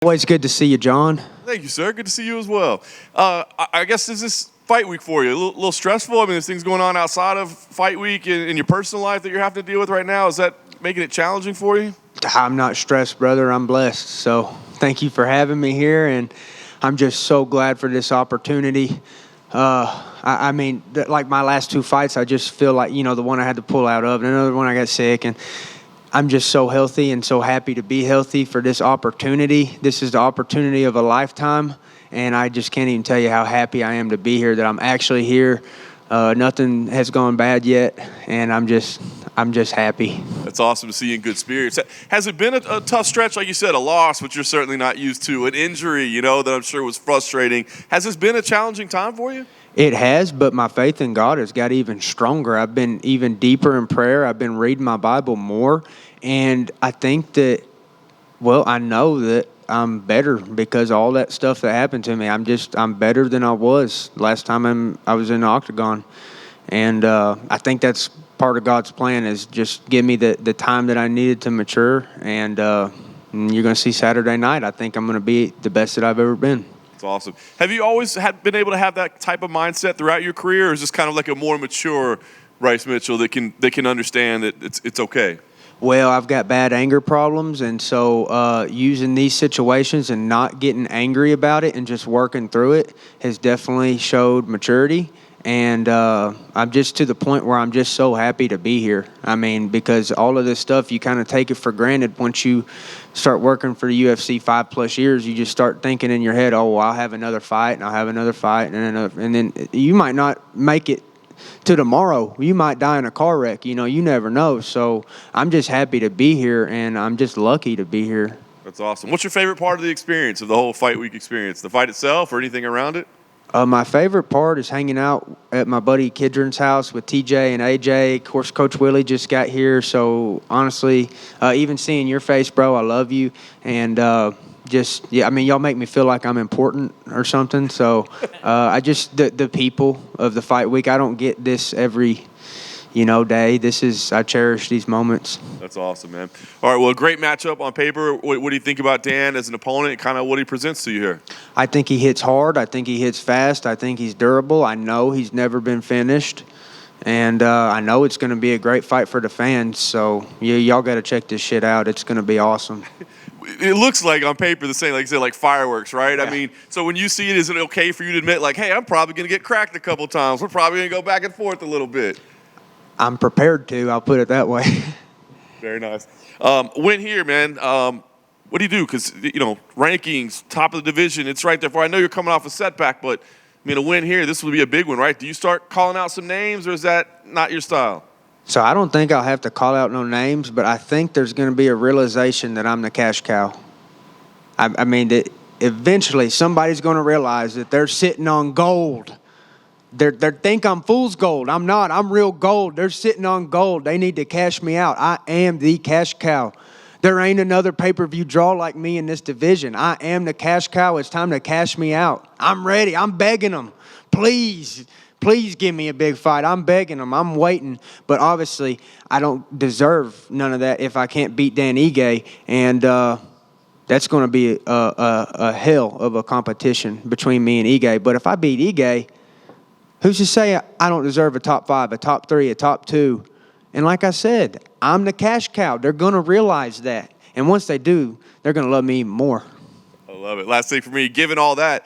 Always good to see you, John. Thank you, sir. Good to see you as well. I guess is this fight week for you a little stressful? I mean, there's things going on outside of fight week in your personal life that you're having to deal with right now. Is that making it challenging for you? I'm not stressed, brother. I'm blessed. So thank you for having me here, and I'm just so glad for this opportunity. I mean, like my last two fights, I just feel like, the one I had to pull out of, and another one I got sick, and I'm just so healthy and so happy to be healthy for this opportunity. This is the opportunity of a lifetime, and I just can't even tell you how happy I am to be here, that I'm actually here. Nothing has gone bad yet, and I'm just happy. That's awesome to see you in good spirits. Has it been a tough stretch, like you said, a loss, which you're certainly not used to, an injury, that I'm sure was frustrating? Has this been a challenging time for you? It has, but my faith in God has got even stronger. I've been even deeper in prayer. I've been reading my Bible more, and I think that, I know that I'm better because of all that stuff that happened to me. I'm better than I was last time I was in the octagon, and I think that's part of God's plan, is just give me the time that I needed to mature, and you're going to see Saturday night. I think I'm going to be the best that I've ever been. That's awesome. Have you always been able to have that type of mindset throughout your career, or is this kind of like a more mature Bryce Mitchell that can understand that it's okay? Well, I've got bad anger problems, and so using these situations and not getting angry about it and just working through it has definitely showed maturity. And I'm just to the point where I'm just so happy to be here. I mean, because all of this stuff, you kind of take it for granted. Once you start working for the UFC 5+ years, you just start thinking in your head, oh, well, I'll have another fight, and I'll have another fight, and another. And then you might not make it to tomorrow. You might die in a car wreck. You never know. So I'm just happy to be here, and I'm just lucky to be here. That's awesome. What's your favorite part of the experience, of the whole fight week experience? The fight itself or anything around it? My favorite part is hanging out at my buddy Kidron's house with TJ and AJ. Of course, Coach Willie just got here. So, honestly, even seeing your face, bro, I love you. And y'all make me feel like I'm important or something. So, the people of the fight week, I don't get this every day. I cherish these moments. That's awesome, man. All right, well, a great matchup on paper. What do you think about Dan as an opponent, kind of what he presents to you here? I think he hits hard. I think he hits fast. I think he's durable. I know he's never been finished. And I know it's going to be a great fight for the fans. So, y'all got to check this shit out. It's going to be awesome. It looks like on paper the same, like you said, like fireworks, right? Yeah. I mean, so when you see it, is it okay for you to admit, like, hey, I'm probably going to get cracked a couple times. We're probably going to go back and forth a little bit. I'm prepared to. I'll put it that way. Very nice. Win here, man. What do you do? Because, rankings, top of the division, it's right there. I know you're coming off a setback, but, a win here, this would be a big one, right? Do you start calling out some names, or is that not your style? So I don't think I'll have to call out no names, but I think there's going to be a realization that I'm the cash cow. I mean, that eventually somebody's going to realize that they're sitting on gold. They think I'm fool's gold. I'm not. I'm real gold. They're sitting on gold. They need to cash me out. I am the cash cow. There ain't another pay-per-view draw like me in this division. I am the cash cow. It's time to cash me out. I'm ready. I'm begging them. Please give me a big fight. I'm begging them. I'm waiting. But obviously, I don't deserve none of that if I can't beat Dan Ige. And that's going to be a hell of a competition between me and Ige. But if I beat Ige, who's to say I don't deserve a top 5, a top 3, a top 2? And like I said, I'm the cash cow. They're going to realize that. And once they do, they're going to love me even more. I love it. Last thing for me, given all that,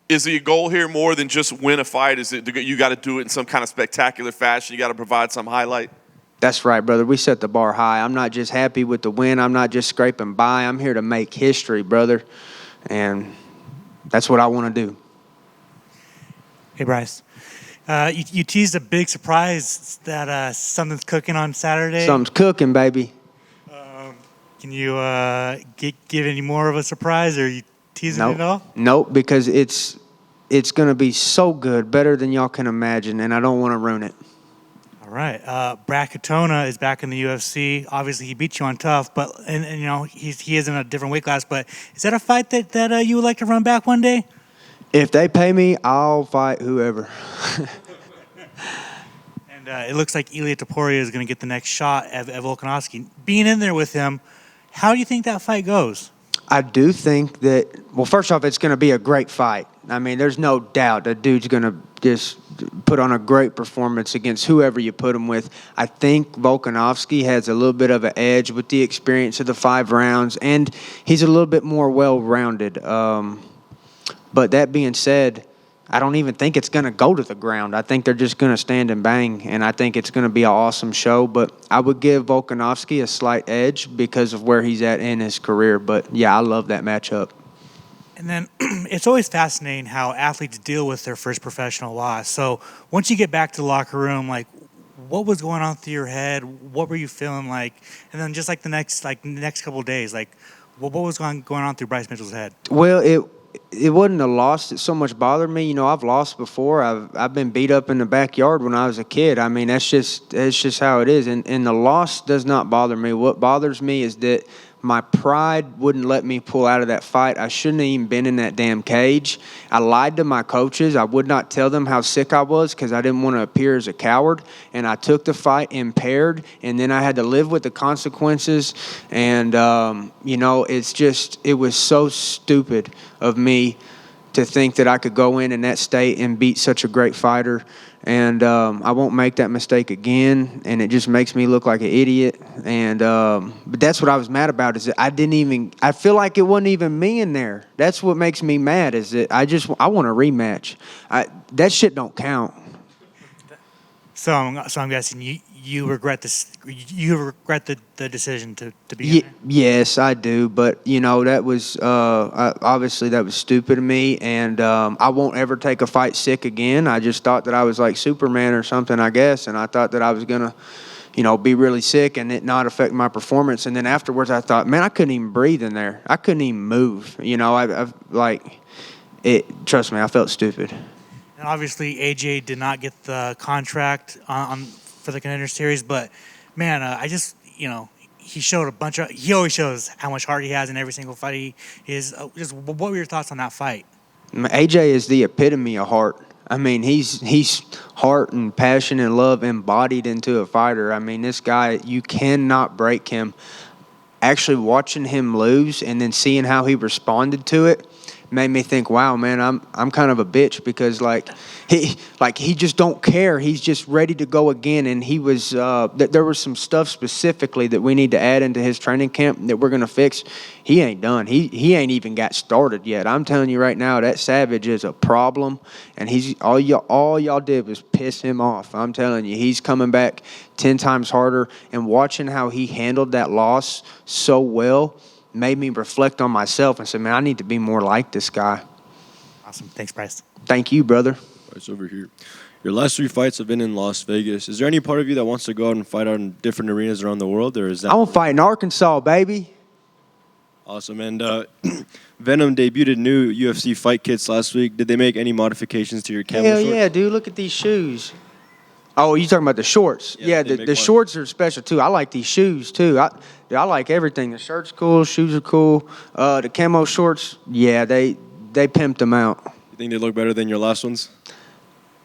is the goal here more than just win a fight? Is it you got to do it in some kind of spectacular fashion? You got to provide some highlight? That's right, brother. We set the bar high. I'm not just happy with the win. I'm not just scraping by. I'm here to make history, brother. And that's what I want to do. Hey, Bryce. You teased a big surprise that something's cooking on Saturday. Something's cooking, baby. Can you give any more of a surprise, or are you teasing it at all? Nope, because it's going to be so good, better than y'all can imagine, and I don't want to ruin it. All right. Brackettona is back in the UFC. Obviously, he beat you on tough, but and he is in a different weight class. But is that a fight that you would like to run back one day? If they pay me, I'll fight whoever. And it looks like Ilia Topuria is going to get the next shot at Volkanovski. Being in there with him, how do you think that fight goes? I do think that, well, first off, it's going to be a great fight. I mean, there's no doubt that dude's going to just put on a great performance against whoever you put him with. I think Volkanovski has a little bit of an edge with the experience of the 5 rounds, and he's a little bit more well-rounded. But that being said, I don't even think it's going to go to the ground. I think they're just going to stand and bang, and I think it's going to be an awesome show. But I would give Volkanovski a slight edge because of where he's at in his career. But, yeah, I love that matchup. And then it's always fascinating how athletes deal with their first professional loss. So once you get back to the locker room, like, what was going on through your head? What were you feeling like? And then just like the next couple of days, like, what was going on through Bryce Mitchell's head? Well, it wasn't a loss that so much bothered me. You know, I've lost before. I've been beat up in the backyard when I was a kid. I mean, that's just how it is. And the loss does not bother me. What bothers me is that my pride wouldn't let me pull out of that fight. I shouldn't have even been in that damn cage. I lied to my coaches. I would not tell them how sick I was because I didn't want to appear as a coward. And I took the fight impaired, and then I had to live with the consequences. And, you know, it was so stupid of me to think that I could go in that state and beat such a great fighter. And I won't make that mistake again, and it just makes me look like an idiot. And but that's what I was mad about, is that I feel like it wasn't even me in there. That's what makes me mad, is that I want a rematch. That shit don't count. So I'm guessing you regret this. You regret the decision to be in there? Yes, I do. But, you know, that was obviously that was stupid of me. And I won't ever take a fight sick again. I just thought that I was like Superman or something, I guess. And I thought that I was going to, you know, be really sick and it not affect my performance. And then afterwards I thought, man, I couldn't even breathe in there. I couldn't even move. You know, trust me, I felt stupid. And obviously, AJ did not get the contract for the Contender Series, but man, he always shows how much heart he has in every single fight he is. Just what were your thoughts on that fight? AJ is the epitome of heart. I mean, he's heart and passion and love embodied into a fighter. I mean, this guy, you cannot break him. Actually, watching him lose and then seeing how he responded to it made me think, wow, man, I'm kind of a bitch, because he just don't care. He's just ready to go again. And he was there was some stuff specifically that we need to add into his training camp that we're gonna fix. He ain't done. He ain't even got started yet. I'm telling you right now, that Savage is a problem, and all y'all did was piss him off. I'm telling you, he's coming back 10 times harder. And watching how he handled that loss so well made me reflect on myself and say, man, I need to be more like this guy. Awesome. Thanks, Bryce. Thank you, brother. Bryce over here. Your last 3 fights have been in Las Vegas. Is there any part of you that wants to go out and fight out in different arenas around the world, or is that? I want to fight in Arkansas, baby. Awesome. And Venom debuted new UFC fight kits last week. Did they make any modifications to your Camo Hell shorts? yeah, dude. Look at these shoes. Oh, you talking about the shorts? Yeah, the shorts are special, too. I like these shoes, too. I like everything. The shirt's cool. Shoes are cool. The camo shorts, yeah, they pimped them out. You think they look better than your last ones?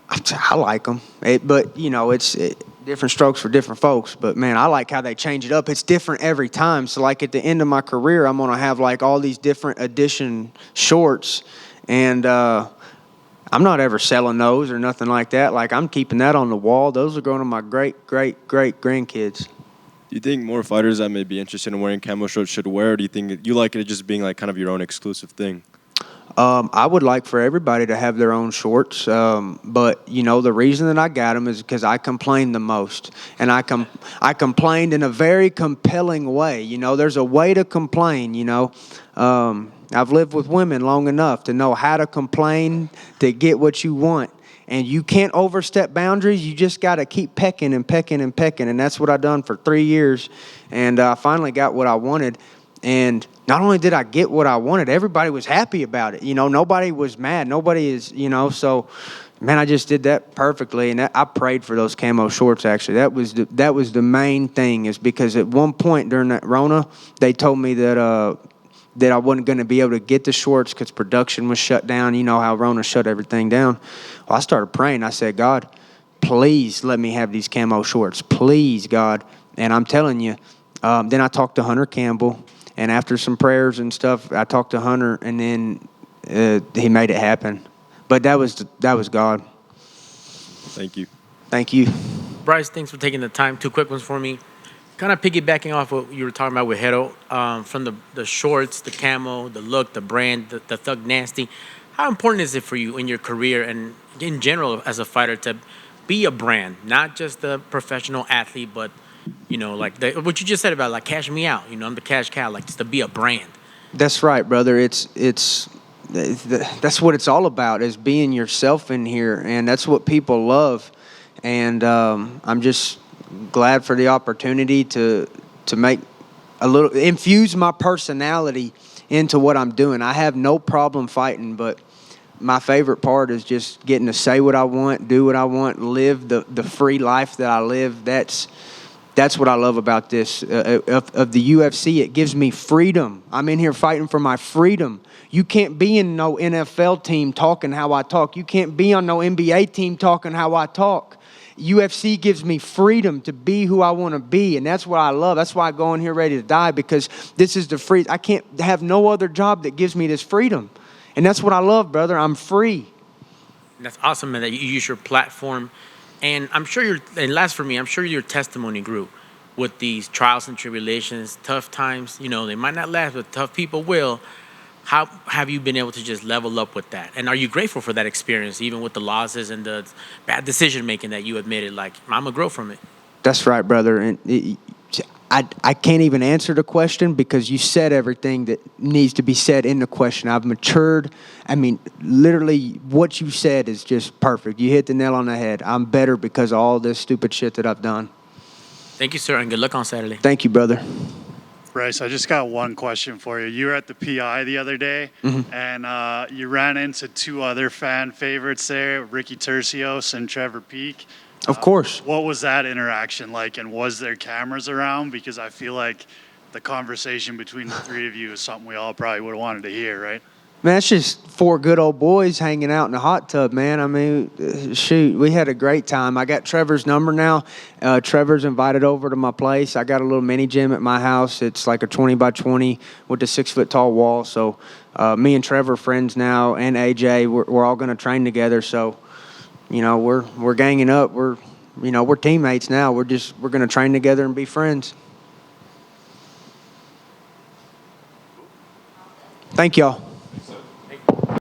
I like them. But, you know, it's different strokes for different folks. But, man, I like how they change it up. It's different every time. So, like, at the end of my career, I'm going to have, like, all these different edition shorts. And I'm not ever selling those or nothing like that. Like, I'm keeping that on the wall. Those are going to my great-great-great-grandkids. Do you think more fighters that may be interested in wearing camo shorts should wear, or do you think you like it just being like kind of your own exclusive thing? I would like for everybody to have their own shorts, but, you know, the reason that I got them is because I complained the most, and I complained in a very compelling way. You know, there's a way to complain, you know. I've lived with women long enough to know how to complain to get what you want. And you can't overstep boundaries. You just got to keep pecking and pecking and pecking. And that's what I done for 3 years. And I finally got what I wanted. And not only did I get what I wanted, everybody was happy about it. You know, nobody was mad. Nobody is, you know, so, man, I just did that perfectly. And I prayed for those camo shorts, actually. That was the main thing, is because at one point during that Rona, they told me that I wasn't going to be able to get the shorts because production was shut down. You know how Rona shut everything down. Well, I started praying. I said, God, please let me have these camo shorts. Please, God. And I'm telling you, then I talked to Hunter Campbell, And after some prayers and stuff, I talked to Hunter, and then he made it happen. But that was God. Thank you. Thank you. Bryce, thanks for taking the time. Two quick ones for me. Kind of piggybacking off what you were talking about with Hero, from the shorts, the camo, the look, the brand, the Thug Nasty. How important is it for you in your career and in general as a fighter to be a brand, not just the professional athlete, but like what you just said about like cash me out. I'm the cash cow. Like just to be a brand. That's right, brother. That's what it's all about, is being yourself in here, and that's what people love. And I'm just glad for the opportunity to make infuse my personality into what I'm doing. I have no problem fighting, but my favorite part is just getting to say what I want, do what I want, live the free life that I live. That's what I love about this of the UFC. It gives me freedom. I'm in here fighting for my freedom. You can't be in no NFL team talking how I talk. You can't be on no NBA team talking how I talk. UFC gives me freedom to be who I want to be, and that's what I love. That's why I go in here ready to die, because this is the free. I can't have no other job that gives me this freedom, and that's what I love, brother. I'm free. That's awesome, man, that you use your platform. And I'm sure and last for me, I'm sure your testimony grew with these trials and tribulations, tough times. They might not last, but tough people will. How have you been able to just level up with that? And are you grateful for that experience, even with the losses and the bad decision making that you admitted? Like, I'm going to grow from it. That's right, brother. And I can't even answer the question, because you said everything that needs to be said in the question. I've matured. I mean, literally, what you said is just perfect. You hit the nail on the head. I'm better because of all this stupid shit that I've done. Thank you, sir, and good luck on Saturday. Thank you, brother. Bryce, I just got one question for you. You were at the PI the other day, and you ran into two other fan favorites there, Ricky Turcios and Trevor Peak. Of course. What was that interaction like, and was there cameras around? Because I feel like the conversation between the three of you is something we all probably would have wanted to hear, right? Man, it's just four good old boys hanging out in the hot tub, man. I mean, shoot, we had a great time. I got Trevor's number now. Trevor's invited over to my place. I got a little mini gym at my house. It's like a 20 by 20 with a 6-foot-tall wall. So me and Trevor are friends now, and AJ, we're all going to train together. So, we're ganging up. We're teammates now. We're going to train together and be friends. Thank y'all.